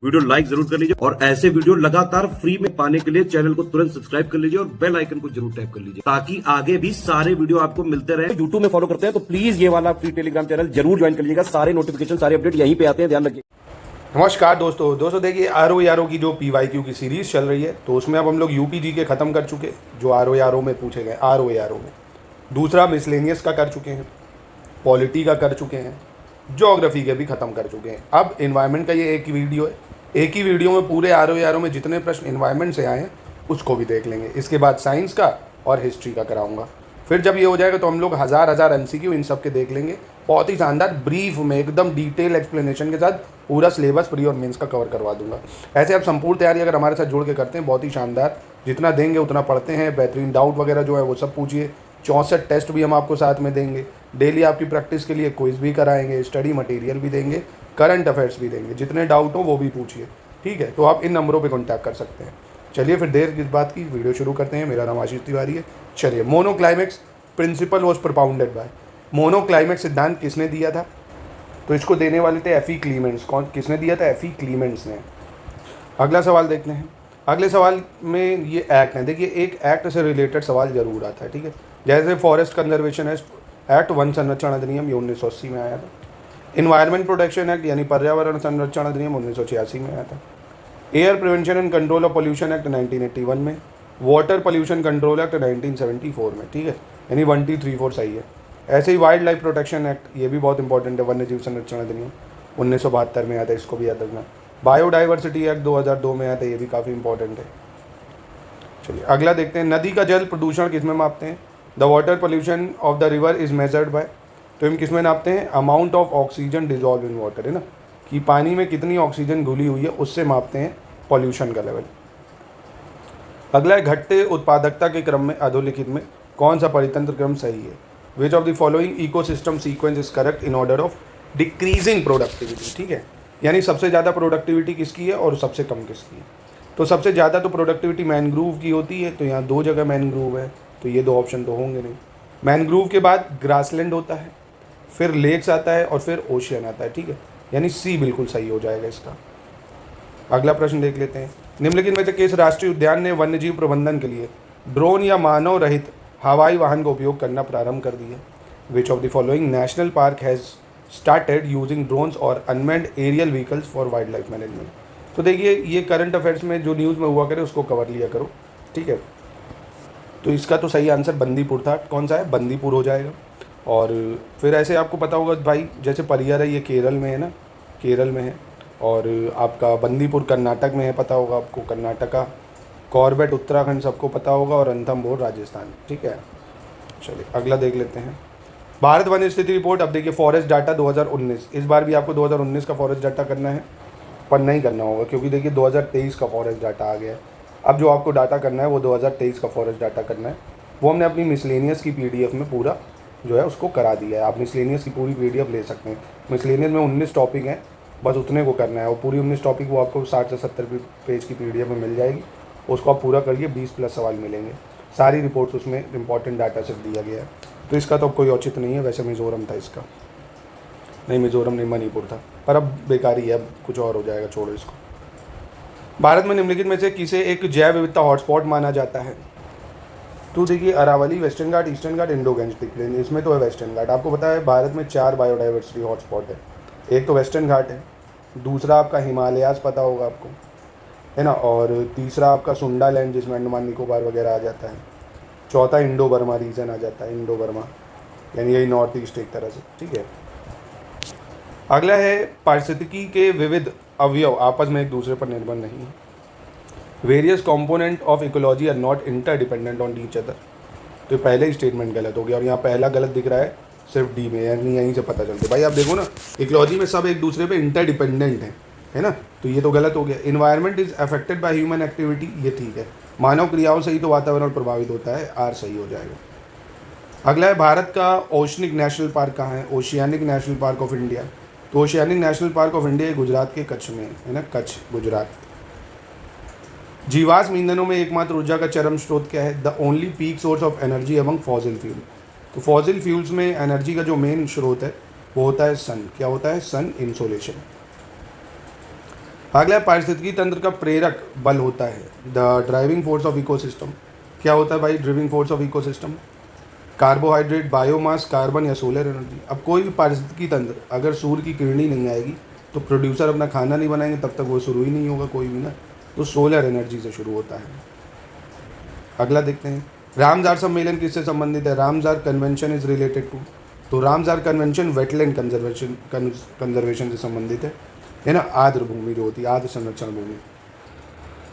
Video like जरूर कर लीजिए और ऐसे वीडियो लगातार फ्री में पाने के लिए चैनल को तुरंत सब्सक्राइब कर लीजिए और बेल आइकन को जरूर टैप कर लीजिए ताकि आगे भी सारे वीडियो आपको मिलते रहे। यूट्यूब में फॉलो करते हैं तो प्लीज ये वाला फ्री टेलीग्राम चैनल जरूर ज्वाइन कर लीजिएगा। सारे नोटिफिकेशन सारे अपडेट यहीं पे आते हैं, ध्यान रखिए। नमस्कार दोस्तों देखिए आरओ की जो PYQ की सीरीज़ चल रही है तो उसमें अब हम लोग UPG के ख़त्म कर चुके, जो आरओ में पूछे गए आरओ में। दूसरा मिसलेनियस का कर चुके हैं, पॉलिटी का कर चुके हैं, ज्योग्राफी के भी ख़त्म कर चुके हैं। अब इन्वायरमेंट का ये एक ही वीडियो है, एक ही वीडियो में पूरे आरओ में जितने प्रश्न इन्वायरमेंट से आए हैं उसको भी देख लेंगे। इसके बाद साइंस का और हिस्ट्री का कराऊंगा। फिर जब ये हो जाएगा तो हम लोग हज़ार MCQ इन सब के देख लेंगे, बहुत ही शानदार ब्रीफ में एकदम डिटेल एक्सप्लेनेशन के साथ पूरा सिलेबस प्री और मेंस का कवर करवा दूंगा। ऐसे आप संपूर्ण तैयारी अगर हमारे साथ जुड़ के करते हैं बहुत ही शानदार, जितना देंगे उतना पढ़ते हैं, बेहतरीन डाउट वगैरह जो है वो सब पूछिए। 64 टेस्ट भी हम आपको साथ में देंगे, डेली आपकी प्रैक्टिस के लिए क्विज भी कराएंगे, स्टडी मटेरियल भी देंगे, करंट अफेयर्स भी देंगे, जितने डाउट हो वो भी पूछिए, ठीक है। तो आप इन नंबरों पे कांटेक्ट कर सकते हैं। चलिए फिर देर किस बात की, वीडियो शुरू करते हैं। मेरा नाम आशीष तिवारी है। चलिए, मोनोक्लाइमेक्स प्रिंसिपल वॉज प्रपाउंडेड बाय, मोनोक्लाइमेक्स सिद्धांत किसने दिया था? तो इसको देने वाले थे एफई क्लीमेंट्स। कौन किसने दिया था? एफई क्लीमेंट्स ने। अगला सवाल देखते हैं। अगले सवाल में ये एक्ट है, देखिए एक एक्ट से रिलेटेड सवाल जरूर आता है, ठीक है। जैसे फॉरेस्ट कंजर्वेशन एक्ट, वन संरक्षण अधिनियम, ये 1980 में आया था। इन्वायरमेंट प्रोटेक्शन एक्ट यानी पर्यावरण संरक्षण अधिनियम 1986 में आया था। Air prevention and control of pollution act 1981 में। वाटर पोल्यूशन कंट्रोल एक्ट 1974 में, ठीक है। यानी 1, 2, 3, 4 सही है। ऐसे ही वाइल्ड लाइफ प्रोटेक्शन एक्ट, ये भी बहुत इंपॉर्टेंट है, वन्य जीव संरक्षण अधिनियम 1972 में आया था, इसको भी याद रखना। बायोडाइवर्सिटी एक्ट 2002 में आया था, ये भी काफ़ी इंपॉर्टेंट है। चलिए अगला देखते हैं। नदी का जल प्रदूषण किसमें मापते हैं? The water pollution of the river is measured by, तो हम किसमें नापते हैं? Amount of oxygen dissolve in water, है ना, कि पानी में कितनी ऑक्सीजन घुली हुई है, उससे मापते हैं पॉल्यूशन का लेवल। अगला है, घटते उत्पादकता के क्रम में अधोलिखित में कौन सा परितंत्र क्रम सही है? विच of the following ecosystem sequence is correct in order of decreasing productivity, ठीक है। यानी सबसे ज़्यादा प्रोडक्टिविटी किसकी है और सबसे कम किसकी है? तो सबसे ज़्यादा तो प्रोडक्टिविटी मैनग्रूव की होती है, तो यहाँ 2 जगह मैनग्रूव है, तो ये 2 ऑप्शन तो होंगे नहीं। मैनग्रूव के बाद ग्रासलैंड होता है, फिर लेक्स आता है और फिर ओशियन आता है, ठीक है। यानी सी बिल्कुल सही हो जाएगा इसका। अगला प्रश्न देख लेते हैं। निम्नलिखित में से किस राष्ट्रीय उद्यान ने वन्यजीव प्रबंधन के लिए ड्रोन या मानव रहित हवाई वाहन का उपयोग करना प्रारंभ कर दिया? Which of the following national park has started using drones और unmanned aerial vehicles for wildlife management? तो देखिए ये करंट अफेयर्स में जो न्यूज़ में हुआ करे उसको कवर लिया करो, ठीक है। तो इसका तो सही आंसर बंदीपुर था। कौन सा है? बंदीपुर हो जाएगा। और फिर ऐसे आपको पता होगा भाई, जैसे परियार है ये केरल में है ना, केरल में है, और आपका बंदीपुर कर्नाटक में है, पता होगा आपको, कर्नाटका। कॉर्बेट उत्तराखंड सबको पता होगा, और रणथंभौर राजस्थान, ठीक है। चलिए अगला देख लेते हैं। भारत वन स्थिति रिपोर्ट। अब देखिए फॉरेस्ट डाटा 2019, इस बार भी आपको 2019 का फॉरेस्ट डाटा करना है, पर नहीं करना होगा क्योंकि देखिए 2023 का फॉरेस्ट डाटा आ गया है। अब जो आपको डाटा करना है वो 2023 का फॉरेस्ट डाटा करना है। वो हमने अपनी मिसलेनियस की PDF में पूरा जो है उसको करा दिया है। आप मिसलेनियस की पूरी PDF ले सकते हैं। मिसलेनियस में 19 टॉपिक हैं, बस उतने को करना है। और पूरी 19 टॉपिक वो आपको 60 से 70 पेज की PDF में मिल जाएगी। उसको आप पूरा करिए, 20+ सवाल मिलेंगे। सारी रिपोर्ट्स उसमें इंपॉर्टेंट डाटा से दिया गया है। तो इसका तो कोई औचित्य नहीं है। वैसे मिज़ोरम था इसका, नहीं मिज़ोरम नहीं, मणिपुर था, पर अब बेकारी है, अब कुछ और हो जाएगा, छोड़ो इसको। भारत में निम्नलिखित में से किसे एक जैव विविधता हॉटस्पॉट माना जाता है? तो देखिए अरावली, वेस्टर्न घाट, ईस्टर्न घाट, इंडो गैंजेटिक प्लेन, इसमें तो है वेस्टर्न घाट। आपको पता है भारत में 4 बायोडाइवर्सिटी हॉटस्पॉट है। एक तो वेस्टर्न घाट है, दूसरा आपका हिमालयाज पता होगा आपको, है ना, और तीसरा आपका सुंडा लैंड जिसमें अंडमान निकोबार वगैरह आ जाता है। चौथा इंडो बर्मा रीजन आ जाता है, इंडो बर्मा, यानी यही नॉर्थ ईस्ट एक तरह से, ठीक है। अगला है, पारिस्थितिकी के विविध अवयव आपस में एक दूसरे पर निर्भर नहीं है। Various component of ecology are not interdependent on each other. तो पहले ही स्टेटमेंट गलत हो गया, और यहाँ पहला गलत दिख रहा है सिर्फ डी में, यानी यहीं से पता चलता है। भाई आप देखो ना, इकोलॉजी में सब एक दूसरे पे इंटरडिपेंडेंट है ना, तो ये तो गलत हो गया। Environment is affected by human activity, ये ठीक है। मानव क्रियाओं से ही तो वातावरण प्रभावित होता है, आर सही हो जाएगा। अगला है, भारत का ओशनिक नेशनल पार्क कहाँ है? Oceanic national park of India. तो oceanic national park of India Gujarat के कच्छ में है ना, कच्छ, गुजरात। जीवाश्म ईंधनों में एकमात्र ऊर्जा का चरम स्रोत क्या है? The only peak source of energy among fossil fuel. तो फॉसिल फ्यूल्स में एनर्जी का जो मेन स्रोत है वो होता है सन। क्या होता है? सन इंसोलेशन। अगला पारिस्थितिकी तंत्र का प्रेरक बल होता है, the driving force of ecosystem. क्या होता है भाई driving force of ecosystem? Carbohydrate, biomass, carbon या सोलर एनर्जी। अब कोई भी पारिस्थितिकी तंत्र अगर सूर्य की किरण ही नहीं आएगी तो प्रोड्यूसर अपना खाना नहीं बनाएंगे, तब तक वो शुरू ही नहीं होगा कोई भी ना। तो सोलर एनर्जी से शुरू होता है। अगला देखते हैं, रामसार सम्मेलन किससे संबंधित है? Ramsar convention is related to, तो रामसार कन्वेंशन वेटलैंड कंजर्वेशन से संबंधित है ना। आर्द्र भूमि जो होती है, आर्द्र संरक्षण भूमि।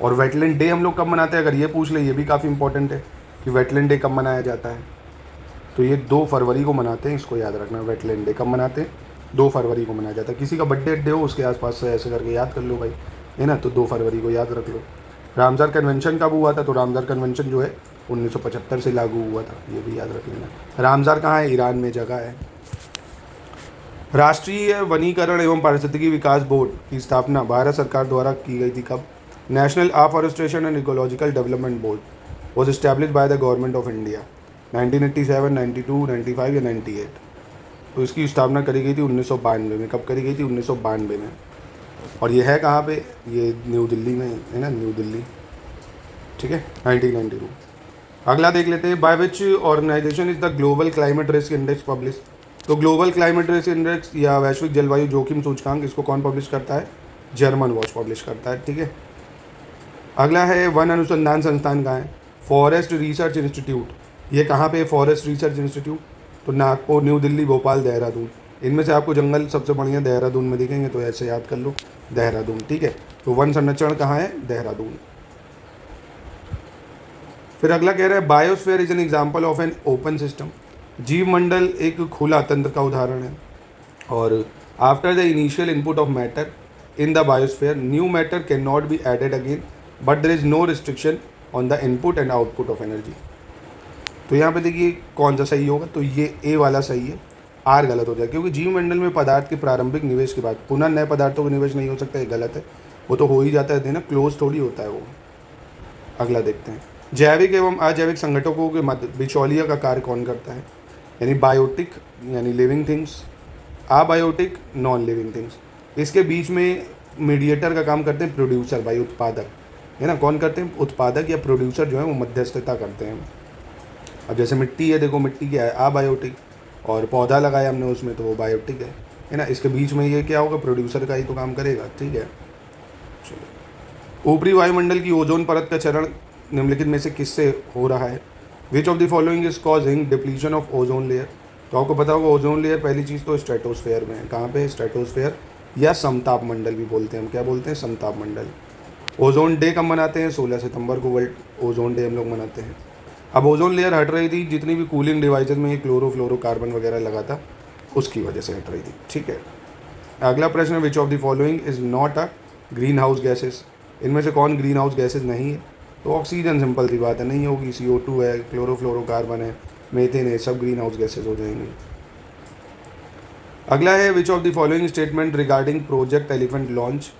और वेटलैंड डे हम लोग कब मनाते हैं? अगर ये पूछ ले, ये भी काफ़ी इंपॉर्टेंट है कि वेटलैंड डे कब मनाया जाता है। तो ये 2 फरवरी को मनाते हैं, इसको याद रखना। वेटलैंड डे कब मनाते हैं? 2 फरवरी को मनाया जाता है। किसी का बर्थडे हो उसके आसपास से ऐसे करके याद कर लो भाई, है ना। तो 2 फरवरी को याद रख लो। रामसार कन्वेंशन कब हुआ था? तो रामसार कन्वेंशन जो है 1975 से लागू हुआ था, ये भी याद रख लेना। रामसार कहाँ है? ईरान में जगह है। राष्ट्रीय वनीकरण एवं पारिस्थितिकी विकास बोर्ड की स्थापना भारत सरकार द्वारा की गई थी कब? National afforestation and ecological development board was establish by the government of India 1987, 92, 95 या 98। तो इसकी स्थापना करी गई थी 1992 में। कब करी गई थी? 1992 में। और ये है कहाँ पे? ये न्यू दिल्ली में है ना, न्यू दिल्ली, ठीक है, 1992। अगला देख लेते हैं, by which organization is the global climate risk index publish. तो ग्लोबल क्लाइमेट रिस्क इंडेक्स या वैश्विक जलवायु जोखिम सूचकांक, इसको कौन पब्लिश करता है? जर्मन वॉच पब्लिश करता है, ठीक है। अगला है, वन अनुसंधान संस्थान कहाँ है? Forest research institute. ये कहाँ पे है फॉरेस्ट रिसर्च इंस्टीट्यूट? तो नागपुर, न्यू दिल्ली, भोपाल, देहरादून। इनमें से आपको जंगल सबसे बढ़िया देहरादून में दिखेंगे, तो ऐसे याद कर लो, देहरादून, ठीक है। तो वन संरक्षण कहाँ है? देहरादून। फिर अगला कह रहा है, biosphere is an example of an open system. जीवमंडल एक खुला तंत्र का उदाहरण है। और after the initial input of matter in the biosphere, new matter can not be added again, but there is no restriction on the input and output of energy. तो यहाँ पे देखिए कौन सा सही होगा, तो ये ए वाला सही है, आर गलत हो जाए, क्योंकि जीवमंडल में पदार्थ के प्रारंभिक निवेश के बाद पुनः नए पदार्थों का निवेश नहीं हो सकता, ये गलत है। वो तो हो ही जाता है ना, क्लोज थोड़ी होता है वो। अगला देखते हैं, जैविक एवं अजैविक संगठकों के मध्य बिचौलिया का कार्य कौन करता है? यानी बायोटिक यानी living things, abiotic non living things. इसके बीच में मीडिएटर का काम करते हैं प्रोड्यूसर, भाई उत्पादक, है ना। कौन करते हैं? उत्पादक या प्रोड्यूसर जो है वो मध्यस्थता करते हैं। अब जैसे मिट्टी है, देखो मिट्टी क्या है? अबायोटिक, और पौधा लगाया हमने उसमें तो वो बायोटिक है ना। इसके बीच में ये क्या होगा? प्रोड्यूसर का ही तो काम करेगा, ठीक है। चलो, ऊपरी वायुमंडल की ओजोन परत का चरण निम्नलिखित में से किससे हो रहा है? विच of the following is causing depletion of ozone layer. तो आपको पता होगा ओजोन लेयर पहली चीज़ तो स्ट्रेटोस्फेयर में है। कहाँ पे? स्ट्रेटोस्फेयर या समताप मंडल भी बोलते हैं हम। क्या बोलते हैं? समताप मंडल। ओजोन डे कब मनाते हैं? 16 सितंबर को वर्ल्ड ओजोन डे हम लोग मनाते हैं। अब ओजोन लेयर हट रही थी, जितनी भी कूलिंग डिवाइसेज में ये क्लोरोफ्लोरोकार्बन वगैरह लगा था उसकी वजह से हट रही थी, ठीक है। अगला प्रश्न, विच of the following is not a green house gases. इनमें से कौन ग्रीन हाउस गैसेज नहीं है? तो ऑक्सीजन, सिंपल सी बात है, नहीं होगी। CO2 है, क्लोरोफ्लोरोकार्बन है, मीथेन है, सब ग्रीन हाउस गैसेज हो जाएंगे। अगला है, विच of the following statement regarding project elephant launch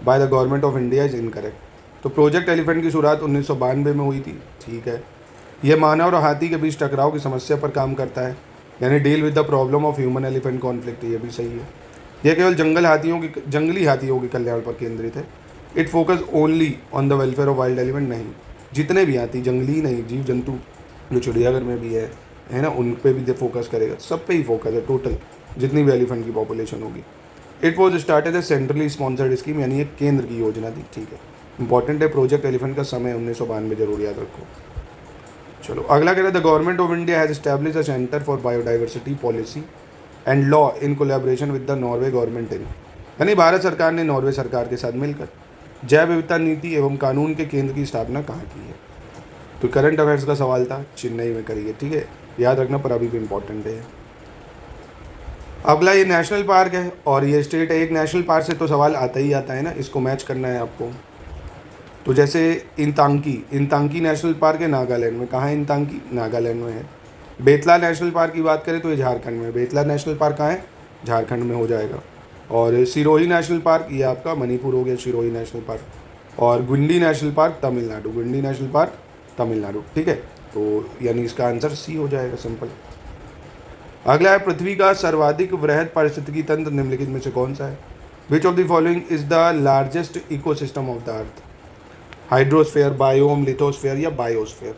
by the government of India is incorrect. तो प्रोजेक्ट एलिफेंट की शुरुआत 1992 में हुई थी, ठीक है। यह मानव और हाथी के बीच टकराव की समस्या पर काम करता है, यानी deal with the problem of human elephant conflict, ये भी सही है। यह केवल जंगली हाथियों के कल्याण पर केंद्रित है। It focus only on the welfare of wild elephant, नहीं, जितने भी हाथी, जंगली नहीं, जीव जंतु जो चिड़ियाघर में भी है ना, उन पे भी फोकस करेगा, सब पे ही फोकस है, टोटल जितनी भी एलिफेंट की पॉपुलेशन होगी। It was started A centrally sponsored scheme, यानी एक केंद्र की योजना थी, ठीक है। इंपॉर्टेंट है प्रोजेक्ट एलिफेंट का समय 1992 जरूर याद रखो। चलो अगला कह रहा है, the government of India has establish a centre for biodiversity policy and law in collaboration with the Norway government in, यानी भारत सरकार ने नॉर्वे सरकार के साथ मिलकर जैव विविधता नीति एवं कानून के केंद्र की स्थापना कहाँ की है? तो करंट अफेयर्स का सवाल था, चेन्नई में करी है, ठीक है, याद रखना, पर अभी भी इंपॉर्टेंट है। अगला ये नेशनल पार्क है और ये स्टेट है। एक नेशनल पार्क से तो सवाल आता ही आता है ना, इसको मैच करना है आपको। तो जैसे इंतांकी नेशनल पार्क है नागालैंड में। कहाँ है इंतांकी? नागालैंड में है। बेतला नेशनल पार्क की बात करें तो ये झारखंड में। बेतला नेशनल पार्क कहाँ है? झारखंड में हो जाएगा। और सिरोही नेशनल पार्क ये आपका मणिपुर हो गया, सिरोही नेशनल पार्क। और गुंडी नेशनल पार्क तमिलनाडु, गुंडी नेशनल पार्क तमिलनाडु, ठीक है। तो यानी इसका आंसर सी हो जाएगा, सिंपल। अगला है, पृथ्वी का सर्वाधिक वृहद पारिस्थितिकी तंत्र निम्नलिखित में से कौन सा है? विच of the following is the largest ecosystem of the earth? Hydrosphere, biome, lithosphere या बायोस्फेयर?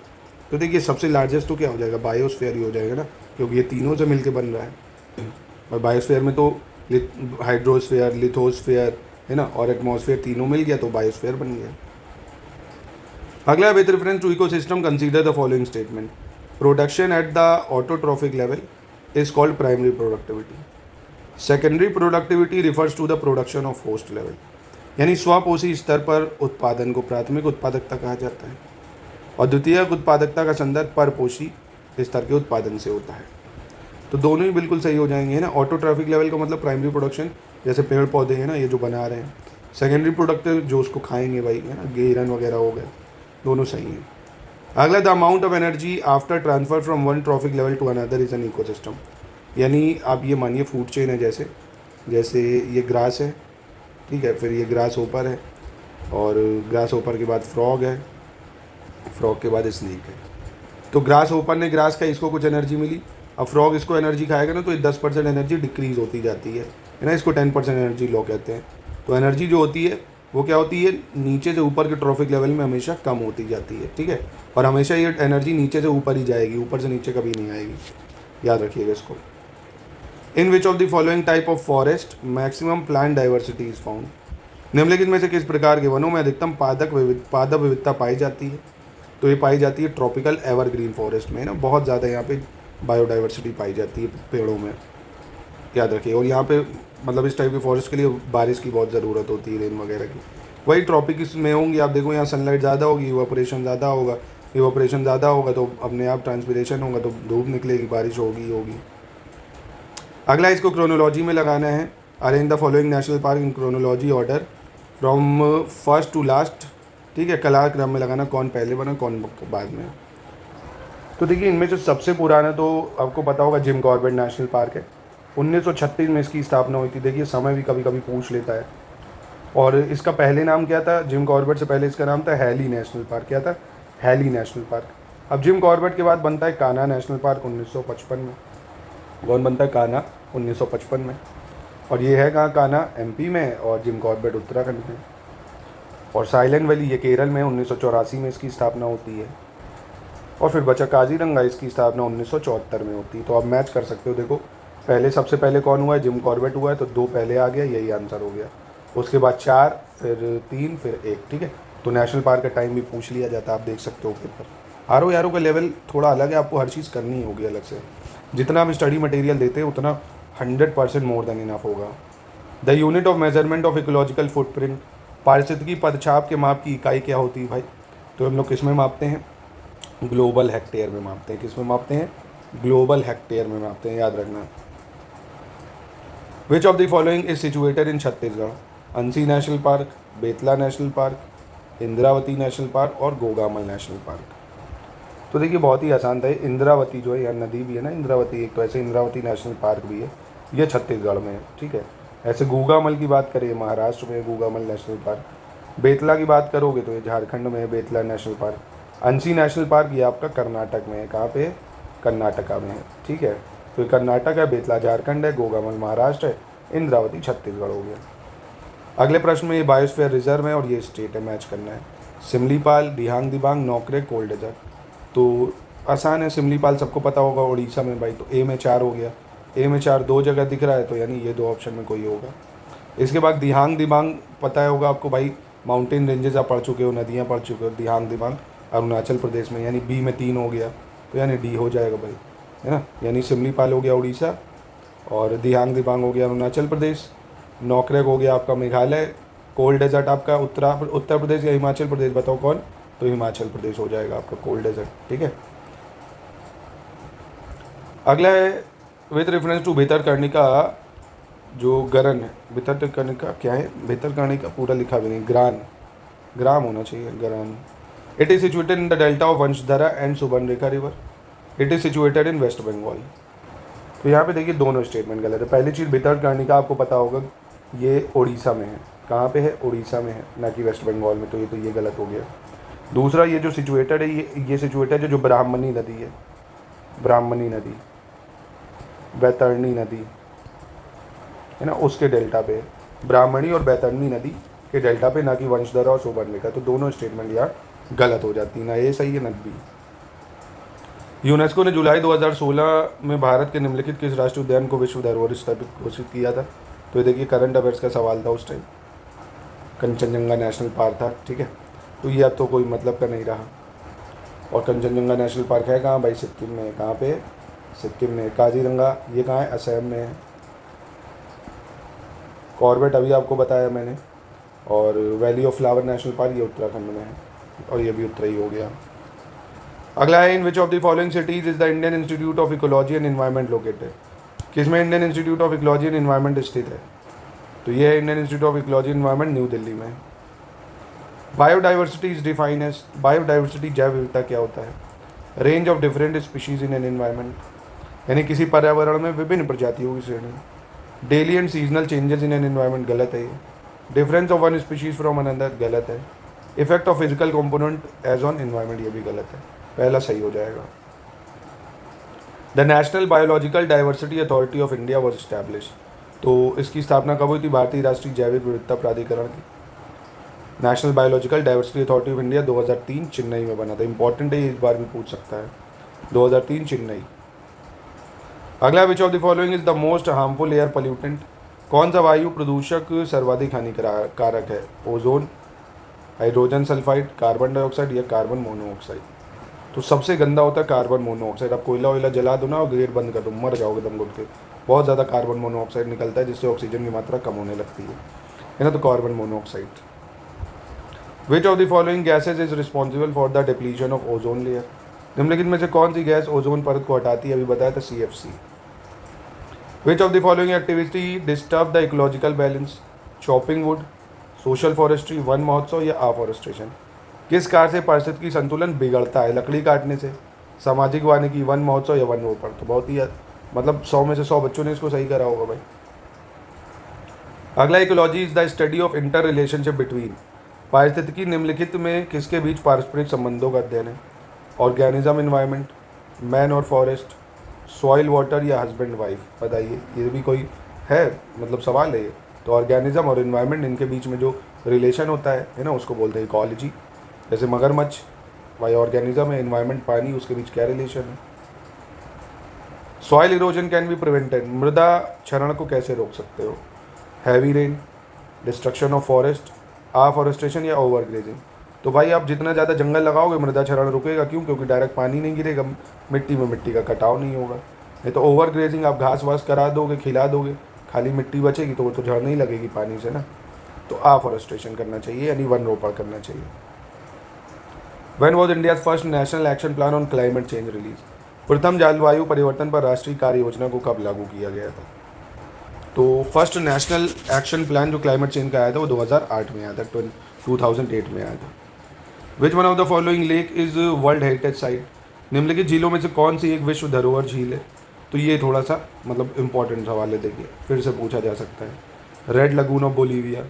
तो देखिए सबसे लार्जेस्ट तो क्या हो जाएगा, बायोस्फेयर ही हो जाएगा ना, क्योंकि ये तीनों से मिलके बन रहा है। और बायोस्फेयर में तो हाइड्रोस्फेयर, लिथोस्फेयर है ना, और एटमॉस्फेयर तीनों मिल गया तो बायोस्फेयर बन गया। अगला, with reference to ecosystem consider the following statement. Production at the autotrophic level is called primary productivity. Secondary productivity refers to the production of host level, यानी स्वपोषी स्तर पर उत्पादन को प्राथमिक उत्पादकता कहा जाता है, और द्वितीयक उत्पादकता का संदर्भ परपोषी स्तर के उत्पादन से होता है। तो दोनों ही बिल्कुल सही हो जाएंगे, है ना। ऑटोट्रॉफिक लेवल का मतलब प्राइमरी प्रोडक्शन, जैसे पेड़ पौधे हैं ना ये जो बना रहे हैं। सेकेंडरी प्रोडक्टिव जो उसको खाएंगे भाई, है ना, हिरन वगैरह हो गए, दोनों सही हैं। अगला, the amount of energy after transfer from one trophic level to another is an ecosystem. यानी आप ये मानिए फूड चेन है, जैसे ये ग्रास है, ठीक है, फिर ये ग्रास होपर है, और ग्रास होपर के बाद फ्रॉग है, फ्रॉग के बाद स्नेक है। तो ग्रास होपर ने ग्रास खाई, इसको कुछ एनर्जी मिली, अब फ्रॉग इसको एनर्जी खाएगा ना, तो ये 10% एनर्जी डिक्रीज होती जाती है ना, इसको 10% एनर्जी लॉ कहते हैं। तो एनर्जी जो होती है वो क्या होती है, नीचे से ऊपर के ट्रॉफिक लेवल में हमेशा कम होती जाती है, ठीक है, और हमेशा ये एनर्जी नीचे से ऊपर ही जाएगी, ऊपर से नीचे कभी नहीं आएगी, याद रखिएगा इसको। In which of the following type of forest maximum plant diversity is found? निम्नलिखित में से किस प्रकार के वनों में अधिकतम पादप विविधता पाई जाती है? तो ये पाई जाती है ट्रॉपिकल एवरग्रीन फॉरेस्ट में, है ना, बहुत ज़्यादा यहाँ पे बायोडाइवर्सिटी पाई जाती है पेड़ों में, याद रखिए। और यहाँ पे मतलब इस टाइप के फॉरेस्ट के लिए बारिश की बहुत ज़रूरत होती है, रेन वगैरह की। वही ट्रॉपिक्स में होंगी, आप देखो यहाँ सनलाइट ज़्यादा होगी, इवापोरेशन ज़्यादा होगा, इवापोरेशन ज़्यादा होगा तो अपने आप ट्रांसपिरेशन होगा, तो धूप निकलेगी, बारिश होगी। अगला, इसको क्रोनोलॉजी में लगाना है। Arrange the following national park in chronology order from first to last, ठीक है, कालक्रम में लगाना, कौन पहले बना कौन बाद में। तो देखिए इनमें से सबसे पुराना तो आपको पता होगा जिम कॉर्बेट नेशनल पार्क है। 1936 में इसकी स्थापना हुई थी। देखिए समय भी कभी कभी पूछ लेता है। और इसका पहले नाम क्या था? जिम कॉर्बेट से पहले इसका नाम था हैली नेशनल पार्क। क्या था? Hailey national park. अब जिम कॉर्बेट के बाद बनता है कान्हा नेशनल पार्क 1955 में। कौन बनता है? कान्हा 1955 में। और ये है कहाँ? कान्हा एमपी में और जिम कॉर्बेट उत्तराखंड में। और साइलेंट वैली ये केरल में 1984 में इसकी स्थापना होती है। और फिर बचा काजीरंगा, इसकी स्थापना 1974 में होती है। तो आप मैच कर सकते हो। देखो पहले सबसे पहले कौन हुआ है? जिम कॉर्बेट हुआ है, तो 2 पहले आ गया, यही आंसर हो गया। उसके बाद 4, फिर 3, फिर 1। ठीक है, तो नेशनल पार्क का टाइम भी पूछ लिया जाता है, आप देख सकते हो पेपर। आर ओ का लेवल थोड़ा अलग है, आपको हर चीज़ करनी होगी अलग से। जितना आप स्टडी मटेरियल देते हैं उतना 100% मोर देन इनफ होगा। The unit of measurement of ecological footprint, पारिस्थितिकी पदछाप के माप की इकाई क्या होती है भाई? तो हम लोग किस में मापते हैं? ग्लोबल हेक्टेयर में मापते हैं। किस में मापते हैं? ग्लोबल हेक्टेयर में मापते हैं, याद रखना। विच of the following is situated in Chhattisgarh? Anshi national park, Betla national park, Indravati national park और गोगामल नेशनल पार्क। तो देखिए बहुत ही आसान था। इंद्रावती जो है, यहाँ नदी भी है ना इंद्रावती, एक तो ऐसे इंद्रावती नेशनल पार्क भी है, ये छत्तीसगढ़ में है। ठीक है, ऐसे गोगामल की बात करें महाराष्ट्र में गोगामल नेशनल पार्क। बेतला की बात करोगे तो ये झारखंड में है Betla national park. Anshi national park ये आपका कर्नाटक में है। कहाँ पे है? कर्नाटका में है। ठीक है, तो ये कर्नाटक है, बेतला झारखंड है, गोगामल महाराष्ट्र है, इंद्रावती छत्तीसगढ़ हो गया। अगले प्रश्न में ये बायोस्फीयर रिजर्व है और ये स्टेट है, मैच करना है। सिमलीपाल, दिहांग दिबांग, नौकरे, कोल्ड डेजर्ट। तो आसान है, सिमलीपाल सबको पता होगा उड़ीसा में भाई, तो ए में 4 हो गया। ए में 4 2 जगह दिख रहा है, तो यानी ये 2 ऑप्शन में कोई होगा। इसके बाद दिहांग दिबांग पता होगा आपको भाई, माउंटेन रेंजेस आप पढ़ चुके हो, नदियाँ पढ़ चुके हो। दिहांग दिबांग अरुणाचल प्रदेश में, यानी बी में 3 हो गया, तो यानी डी हो जाएगा भाई, है ना। यानी सिमलीपाल हो गया उड़ीसा, और दिहांग दिबांग हो गया अरुणाचल प्रदेश, नौकरेक हो गया आपका मेघालय, कोल्ड डेजर्ट आपका उत्तर प्रदेश या हिमाचल प्रदेश, बताओ कौन? तो हिमाचल प्रदेश हो जाएगा आपका कोल्ड डेजर्ट। ठीक है, अगला है विद रेफरेंस टू भितरकर्णिका जो गरन है। भितरकर्णिका क्या है? भितरकर्णिका पूरा लिखा भी नहीं, ग्राम होना चाहिए, गरन। It is situated in the delta of Vamsadhara and Subarnarekha river. It is situated in West Bengal. तो यहाँ पे देखिए दोनों स्टेटमेंट गलत है। पहली चीज़ भितरकर्णिका आपको पता होगा ये उड़ीसा में है। कहाँ पे है? उड़ीसा में है, ना कि वेस्ट बंगाल में। तो ये गलत हो गया। दूसरा, ये जो सिचुएटेड है, ये सिचुएटेड है जो ब्राह्मणी नदी है, ब्राह्मणी नदी, वैतरणी नदी है ना, उसके डेल्टा पे। ब्राह्मणी और बैतरणी नदी के डेल्टा पे, ना कि वंशधरा और सुवर्णरेखा। तो दोनों स्टेटमेंट यहाँ गलत हो जाती है, ना ए सही है ना बी। यूनेस्को ने जुलाई 2016 में भारत के निम्नलिखित किस राष्ट्रीय उद्यान को विश्व धरोहर स्थापित घोषित किया था? तो ये देखिए करंट अफेयर्स का सवाल था उस टाइम। कंचनजंगा नेशनल पार्क था, ठीक है। तो ये अब तो कोई मतलब का नहीं रहा। और कंचनजंगा नेशनल पार्क है कहाँ भाई? सिक्किम में। कहाँ पे? सिक्किम में। काजीरंगा ये कहाँ है? असम में है। कॉर्बेट अभी आपको बताया मैंने। और valley of flower national park ये उत्तराखंड में है, और ये भी उत्तर ही हो गया। अगला है, in which of the following cities is the Indian Institute of Ecology and Environment located? किसमें Indian Institute of Ecology and Environment स्थित है? तो ये है Indian Institute of Ecology and Environment, New Delhi में। Biodiversity is defined as, biodiversity जैव विविधता क्या होता है? Range of different species in an environment, यानी किसी पर्यावरण में विभिन्न प्रजातियों की श्रेणी। Daily and seasonal changes in an environment, गलत है ये। Difference of one species from another, गलत है। Effect of physical component as on environment, ये भी गलत है। पहला सही हो जाएगा। The national biological diversity authority of India was establish, तो इसकी स्थापना कब हुई थी? भारतीय राष्ट्रीय जैविक विविधता प्राधिकरण की। National biological diversity authority of India 2003 Chennai में बना था। इंपॉर्टेंट है, इस बार भी पूछ सकता है। 2003 चेन्नई। अगला, which of the following is the most harmful air pollutant? कौन सा वायु प्रदूषक सर्वाधिक हानिकारक है? Ozone, hydrogen sulphide, carbon dioxide या कार्बन मोनोऑक्साइड? तो सबसे गंदा होता है कार्बन मोनोऑक्साइड। आप कोयला वोयला जला दो ना और ग्रेट बंद कर दो, मर जाओगे दम घुट के। बहुत ज़्यादा कार्बन मोनोऑक्साइड निकलता है, जिससे ऑक्सीजन की मात्रा कम होने लगती है ना। तो carbon monoxide. Which of the following gases is responsible for the depletion of ozone layer? निम्नलिखित में से कौन सी गैस ओजोन परत को हटाती है? अभी बताया था CFC। Which of the following activity disturb the ecological balance? Chopping would, social forestry, one महोत्सव या अफॉरेस्ट्रेशन? किस कार्य से पारिस्थितिकी संतुलन बिगड़ता है? लकड़ी काटने से, सामाजिक वानिकी, वन महोत्सव या वन रोपण? तो बहुत ही मतलब 100 में से 100 बच्चों ने इसको सही करा होगा भाई। अगला, ecology is the study of inter relationship between, पारिस्थितिकी निम्नलिखित में किसके बीच पारस्परिक संबंधों का अध्ययन है? ऑर्गेनिज्म, इन्वायरमेंट, मैन और फॉरेस्ट, सॉइल वाटर या हस्बैंड वाइफ? बताइए, ये भी कोई है मतलब सवाल है ये। तो ऑर्गेनिज्म और इन्वायरमेंट, इनके बीच में जो रिलेशन होता है ना, उसको बोलते हैं इकोलॉजी। जैसे मगरमच्छ भाई ऑर्गेनिज्म है, इन्वायरमेंट पानी, उसके बीच क्या रिलेशन है? Soil erosion can be prevented, मृदा क्षरण को कैसे रोक सकते हो? Heavy rain, destruction of forest, afforestation या ओवरग्रेजिंग? तो भाई आप जितना ज़्यादा जंगल लगाओगे मृदा क्षरण रुकेगा। क्यों? क्योंकि डायरेक्ट पानी नहीं गिरेगा मिट्टी में, मिट्टी का कटाव नहीं होगा। नहीं तो ओवरग्रेजिंग, आप घास वास करा दोगे, खिला दोगे, खाली मिट्टी बचेगी तो वो तो झड़ नहीं लगेगी पानी से ना। तो अफॉरेस्टेशन करना चाहिए, यानी वन रोपण करना चाहिए। When was India's first national action plan on climate change release? प्रथम जलवायु परिवर्तन पर राष्ट्रीय कार्य योजना को कब लागू किया गया था? तो फर्स्ट नेशनल एक्शन प्लान जो क्लाइमेट चेंज का आया था वो 2008 में आया था, 2008 में आया था। विच one of the following lake is world heritage site? निम्नलिखित झीलों में से कौन सी एक विश्व धरोहर झील है? तो ये थोड़ा सा मतलब इंपॉर्टेंट सवाल है, देखिए फिर से पूछा जा सकता है। Red lagoon of Bolivia,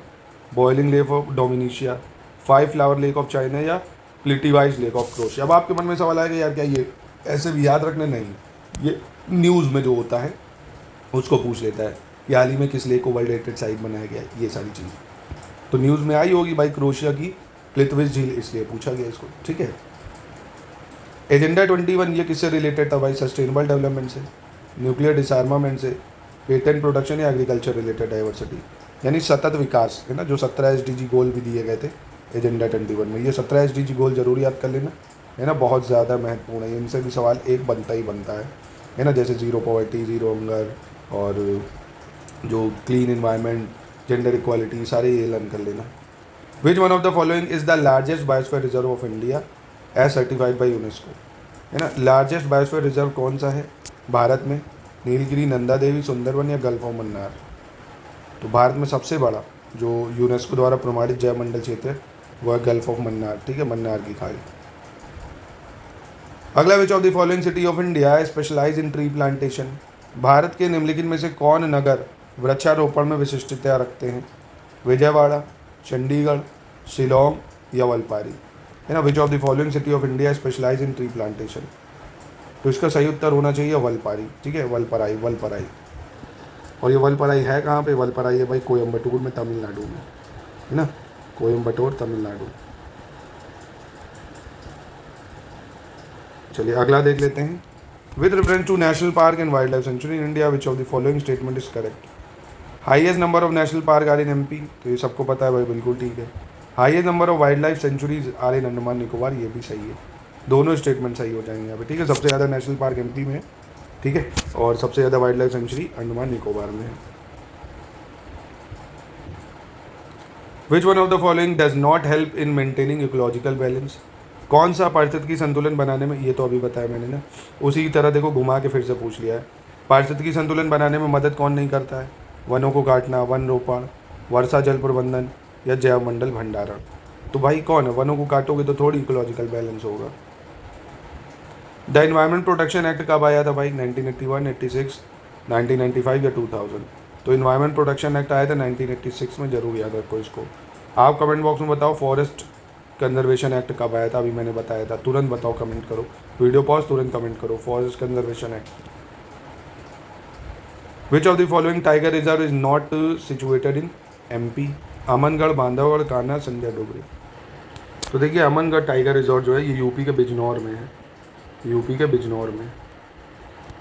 boiling lake of Dominica, 5 flower lake of China या प्लिटिवाइज लेक ऑफ क्रोशिया? अब आपके मन में सवाल आएगा यार क्या ये ऐसे भी याद रखने? नहीं, ये न्यूज़ में जो होता है उसको पूछ लेता है कि हाल ही में किस लेक को वर्ल्ड हेरिटेज साइट बनाया गया, ये सारी चीज़ तो न्यूज़ में आई होगी भाई। क्रोशिया की प्लिटिवाइज झील, इसलिए पूछा गया इसको, ठीक है। एजेंडा 21 ये किससे रिलेटेड था भाई? सस्टेनेबल डेवलपमेंट से, न्यूक्लियर डिसआर्मामेंट से, पेटेंट प्रोडक्शन या एग्रीकल्चर रिलेटेड डाइवर्सिटी, यानी सतत विकास है ना, जो 17 SDG गोल भी दिए गए थे एजेंडा 21 में। ये 17 SDG गोल जरूर याद कर लेना है ना, बहुत ज़्यादा महत्वपूर्ण है। इनसे भी सवाल एक बनता ही बनता है ना, जैसे जीरो पॉवर्टी, जीरो हंगर और जो क्लीन इन्वायरमेंट, जेंडर इक्वालिटी, सारे ये लर्न कर लेना। Which one of the following is the largest biosphere reserve of India as certified by UNESCO? है ना, लार्जेस्ट बायोस्फीयर रिजर्व कौन सा है भारत में? नीलगिरी, नंदा देवी, सुंदरवन या गल्फ ऑफ मन्नार? तो भारत में सबसे बड़ा जो यूनेस्को द्वारा प्रमाणित जैव मंडल क्षेत्र है वो है गल्फ ऑफ मन्नार, ठीक है, मन्नार की खाड़ी। अगला, which of the following city of India specialize in tree plantation? Bharat के निम्नलिखित में से कौन नगर वृक्षारोपण में विशिष्टता रखते हैं? विजयवाड़ा, चंडीगढ़, शिलोंग या वलपारी? है ना, which of the following city of India specialize in tree plantation? तो इसका सही उत्तर होना चाहिए वलपारी, ठीक है, वलपराई, वलपराई। और ये वलपराई है कहाँ पे? वलपराई है भाई कोयम्बटूर में, तमिलनाडु में, है ना, कोयम्बटूर तमिलनाडु। चलिए अगला देख लेते हैं। With reference to national park and wildlife sanctuary in India which of the following statement is correct? Highest number of national park are in MP, तो ये सबको पता है भाई, बिल्कुल ठीक है। Highest number of wildlife sanctuaries are in Andaman Nicobar, ये भी सही है। दोनों स्टेटमेंट सही हो जाएंगे यहाँ पे, ठीक है। सबसे ज़्यादा नेशनल पार्क एमपी में है, ठीक है, और सबसे ज़्यादा wild life sanctuary Andaman Nicobar में है। Which one of the following does not help in maintaining ecological balance? कौन सा पारिस्थितिकी संतुलन बनाने में, ये तो अभी बताया मैंने ना, उसी की तरह देखो घुमा के फिर से पूछ लिया है। पारिस्थितिकी संतुलन बनाने में मदद कौन नहीं करता है? वनों को काटना, वन रोपण, वर्षा जल प्रबंधन या जैव मंडल भंडारण। तो भाई कौन है? वनों को काटोगे तो थोड़ी इकोलॉजिकल बैलेंस होगा। द एनवायरमेंट प्रोटेक्शन एक्ट कब आया था भाई? 1981, 86, 1995 या 2000? तो एनवायरमेंट प्रोटेक्शन एक्ट आया था 1986 में, जरूर याद रखो इसको। आप कमेंट बॉक्स में बताओ फॉरेस्ट कंजर्वेशन एक्ट कब आया था? अभी मैंने बताया था, तुरंत बताओ, कमेंट करो, वीडियो पॉज तुरंत कमेंट करो, forest conservation act. Which of the following tiger reserve is not situated in MP? Amangarh, Bandhavgarh, Kanha, Sanjay Dogri. तो देखिए अमनगढ़ टाइगर रिजॉर्ट जो है ये यूपी के बिजनौर में है, यूपी के बिजनौर में।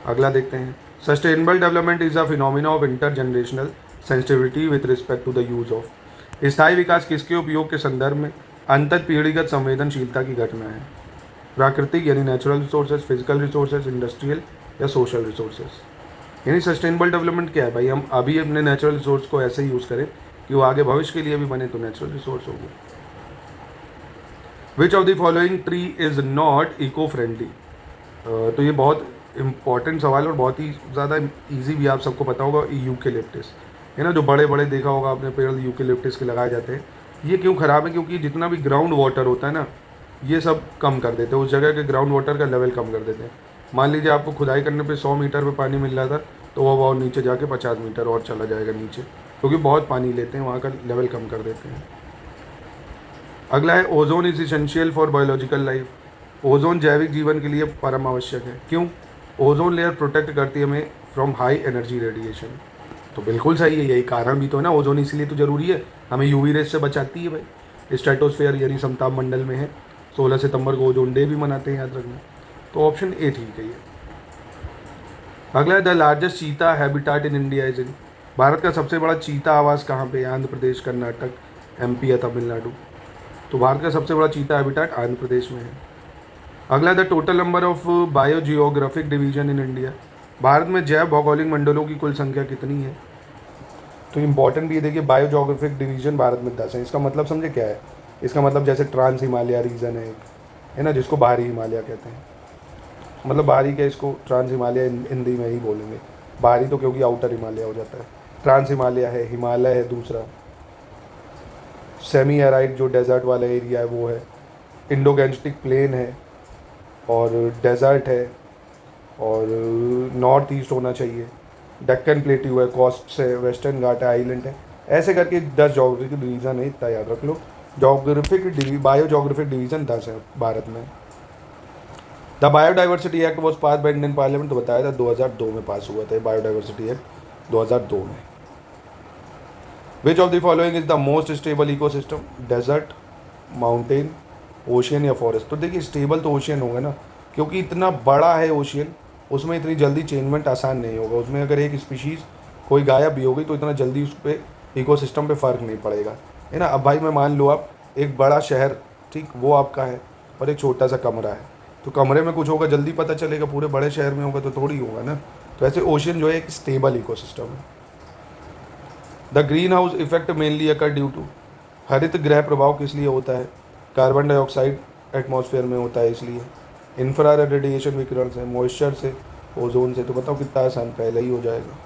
अगला देखते हैं। Sustainable development is a phenomena of intergenerational sensitivity with respect to the use of. स्थायी विकास किसके उपयोग के संदर्भ में अंतर पीढ़ीगत संवेदनशीलता की घटना है? प्राकृतिक यानी natural resources, physical resources, industrial या सोशल रिसोर्सेज। यानी सस्टेनेबल डेवलपमेंट क्या है भाई? हम अभी अपने नेचुरल रिसोर्स को ऐसे ही यूज़ करें कि वो आगे भविष्य के लिए भी बने, तो नेचुरल रिसोर्स होगी। Which of the following tree is not eco friendly? तो ये बहुत इंपॉर्टेंट सवाल और बहुत ही ज़्यादा ईजी भी, आप सबको पता होगा, यूकेलिप्टस है ना, जो बड़े बड़े देखा होगा आपने पेड़ यूकेलिप्टस के लगाए जाते हैं। ये क्यों ख़राब है? क्योंकि जितना भी ग्राउंड वाटर होता है ना, ये सब कम कर देते हैं, उस जगह के ग्राउंड वाटर का लेवल कम कर देते हैं। मान लीजिए आपको खुदाई करने पे 100 मीटर पे पानी मिल रहा था, तो वह और नीचे जाके 50 मीटर और चला जाएगा नीचे, क्योंकि बहुत पानी लेते हैं, वहाँ का लेवल कम कर देते हैं। अगला है ozone is essential for biological life. Ozone जैविक जीवन के लिए परम आवश्यक है। क्यों? ओजोन लेयर प्रोटेक्ट करती है हमें फ्रॉम हाई एनर्जी रेडिएशन। तो बिल्कुल सही है, यही कारण भी तो है ना, ओजोन इसलिए तो ज़रूरी है, हमें यूवी रेस से बचाती है भाई। स्ट्रेटोस्फेयर यानी समताप मंडल में है। 16 सितंबर को ओजोन डे भी मनाते हैं, याद रखना। तो ऑप्शन ए ठीक है ये। अगला है द लार्जेस्ट चीता habitat in India is in. Bharat का सबसे बड़ा चीता आवास कहाँ पे? आंध्र प्रदेश, कर्नाटक, एमपी या तमिलनाडु? तो भारत का सबसे बड़ा चीता हैबिटाट आंध्र प्रदेश में है। अगला the total number of biogeographic division in India. भारत में जैव भौगोलिक मंडलों की कुल संख्या कितनी है? तो इंपॉर्टेंट भी है, देखिए बायोजियोग्राफिक डिवीजन भारत में 10 है। इसका मतलब समझे क्या है? इसका मतलब जैसे ट्रांस हिमालय रीजन है एक, है ना, जिसको बाहरी हिमालय कहते हैं। मतलब बाहरी क्या, इसको ट्रांस हिमालय हिंदी में ही बोलेंगे। बाहरी तो क्योंकि आउटर हिमालय हो जाता है। ट्रांस हिमालय है, हिमालय है दूसरा, सेमी एराइड जो डेजर्ट वाला एरिया है वो है, इंडो गैंजेटिक प्लेन है, और डेजर्ट है, और नॉर्थ ईस्ट होना चाहिए, डेक्कन प्लेट्यू है, कोस्ट है, वेस्टर्न घाट है, आइलैंड है। ऐसे करके 10 जोग्राफिक डिवीज़न है, इतना याद रख लो। बायोजियोग्राफिक डिवीज़न 10 है भारत में। The biodiversity act was pass by Indian parliament, तो बताया था 2002 में पास हुआ था बायोडाइवर्सिटी एक्ट 2002 में। Which of the following is the most stable ecosystem? Desert, mountain, ocean या फॉरेस्ट? तो देखिए स्टेबल तो ओशियन होगा ना, क्योंकि इतना बड़ा है ओशियन, उसमें इतनी जल्दी चेंजमेंट आसान नहीं होगा। उसमें अगर एक स्पीशीज़ कोई गायब भी हो गई तो इतना जल्दी उस पर इकोसिस्टम पे फ़र्क नहीं पड़ेगा, है ना। अब भाई मैं मान लो आप एक बड़ा शहर, ठीक, वो आपका है, और एक छोटा सा कमरा है, तो कमरे में कुछ होगा जल्दी पता चलेगा, पूरे बड़े शहर में होगा तो थोड़ी होगा ना। तो ऐसे ओशियन जो है एक स्टेबल इकोसिस्टम है। The greenhouse effect mainly occur due to. हरित गृह प्रभाव किस लिए होता है? कार्बन डाइऑक्साइड एटमॉस्फेयर में होता है इसलिए। इंफ्रारेड रेडिएशन विकिरण से, मॉइस्चर से, ओजोन से। तो बताओ कितना आसान, पहले ही हो जाएगा।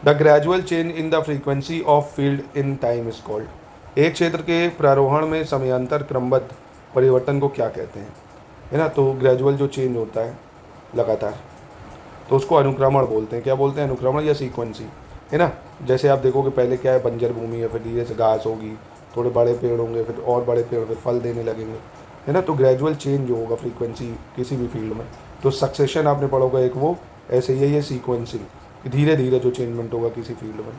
The gradual change in the frequency of field in time is called. एक क्षेत्र के प्रारोहण में समयांतर क्रमबद्ध परिवर्तन को क्या कहते हैं, है ना। तो ग्रेजुअल जो चेंज होता है लगातार, तो उसको अनुक्रमण बोलते हैं। क्या बोलते हैं? अनुक्रमण या सीक्वेंसी, है ना। जैसे आप देखोगे पहले क्या है, बंजर भूमि है, फिर धीरे से घास होगी, थोड़े बड़े पेड़ होंगे, फिर और बड़े पेड़, फिर फल देने लगेंगे, है ना। तो ग्रेजुअल चेंज जो होगा फ्रीक्वेंसी किसी भी फील्ड में, तो सक्सेशन आपने पढ़ोगे एक वो, ऐसे ही ये सीक्वेंसिंग, कि धीरे धीरे जो चेंजमेंट होगा किसी फील्ड में।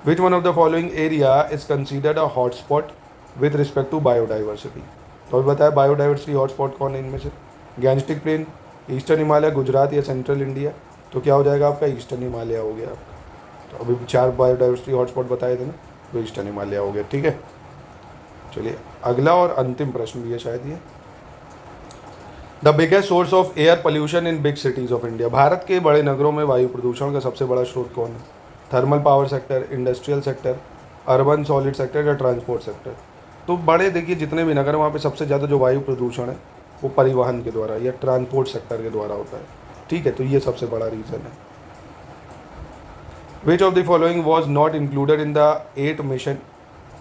Which one of the following area is considered a hotspot with respect to biodiversity. तो अभी बताया बायोडाइवर्सिटी हॉटस्पॉट कौन है इनमें से? Gangetic plain, eastern Himalaya, Gujarat या सेंट्रल इंडिया। तो क्या हो जाएगा आपका? ईस्टर्न हिमालय हो गया आपका। तो अभी 4 बायोडाइवर्सिटी हॉटस्पॉट बताए थे ना, तो ईस्टर्न हिमालय हो गया। ठीक है, चलिए अगला और अंतिम प्रश्न भी है शायद ये। The biggest source of air pollution in big cities of India. Bharat के बड़े नगरों में वायु प्रदूषण का सबसे बड़ा स्रोत कौन है? Thermal power sector, industrial sector, urban solid sector या ट्रांसपोर्ट सेक्टर। तो बड़े देखिए जितने भी नगर, वहाँ पे सबसे ज़्यादा जो वायु प्रदूषण है वो परिवहन के द्वारा या ट्रांसपोर्ट सेक्टर के द्वारा होता है। ठीक है, तो ये सबसे बड़ा रीज़न है। विच of the following was not included in the 8 mission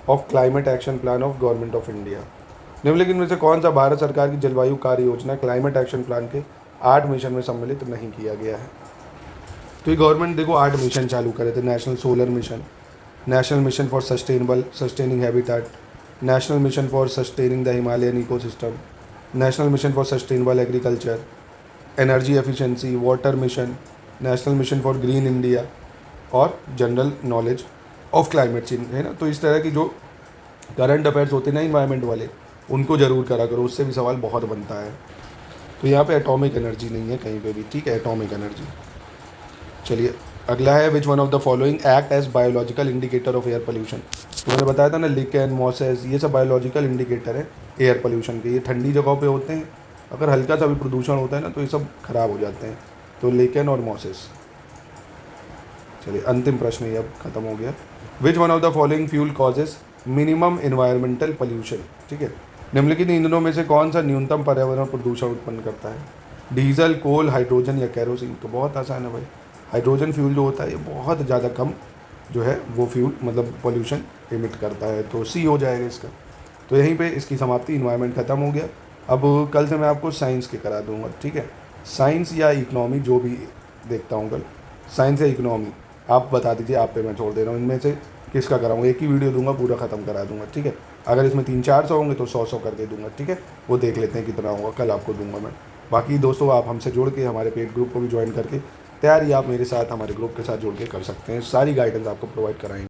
of climate action plan of government of India. निम्नलिखित में से कौन सा भारत सरकार की जलवायु कार्य योजना क्लाइमेट एक्शन प्लान के 8 मिशन में सम्मिलित नहीं किया गया है? तो ये गवर्नमेंट देखो 8 मिशन चालू करे थे। National solar mission, national mission for sustaining habitat, national mission for sustaining the Himalayan ecosystem, national mission for sustainable agriculture, energy efficiency, water mission, national mission for green India और general knowledge of climate change, है ना। तो इस तरह की जो current affairs होते हैं ना इन्वायरमेंट वाले, उनको जरूर करा करो, उससे भी सवाल बहुत बनता है। तो यहाँ पे एटॉमिक एनर्जी नहीं है कहीं पे भी, ठीक है, एटॉमिक एनर्जी। चलिए अगला है which one of the following act as biological indicator of air pollution. तो मैंने बताया था ना लिकेन, मॉसेस, ये सब बायोलॉजिकल इंडिकेटर है एयर पोल्यूशन के। ये ठंडी जगहों पे होते हैं, अगर हल्का सा भी प्रदूषण होता है ना तो ये सब खराब हो जाते हैं। तो लिकेन और मॉसेस। चलिए अंतिम प्रश्न ये अब खत्म हो गया। विच one of the following fuel causes minimum environmental pollution. ठीक है, निम्नलिखित ईंधनों में से कौन सा न्यूनतम पर्यावरण प्रदूषण उत्पन्न करता है? डीजल, कोल, हाइड्रोजन या कैरोसिन। तो बहुत आसान है भाई, हाइड्रोजन फ्यूल जो होता है ये बहुत ज़्यादा कम जो है वो फ्यूल मतलब पोल्यूशन इमिट करता है, तो सी हो जाएगा इसका। तो यहीं पे इसकी समाप्ति, इन्वायरमेंट ख़त्म हो गया। अब कल से मैं आपको साइंस के करा दूंगा, ठीक है, साइंस या इकनॉमी जो भी देखता हूँ कल, साइंस या इकनॉमी आप बता दीजिए, आप पे मैं छोड़ दे रहा हूँ, इनमें से किसका कराऊंगा। एक ही वीडियो दूंगा, पूरा ख़त्म करा दूंगा, ठीक है। अगर इसमें 300-400 होंगे तो 100 करके दूंगा, ठीक है। वो देख लेते हैं कितना होगा, कल आपको दूंगा मैं। बाकी दोस्तों आप हमसे जुड़ के हमारे पेड ग्रुप को भी ज्वाइन करके तैयारी आप मेरे साथ हमारे ग्रुप के साथ जुड़ के कर सकते हैं, सारी गाइडेंस आपको प्रोवाइड कराएंगे।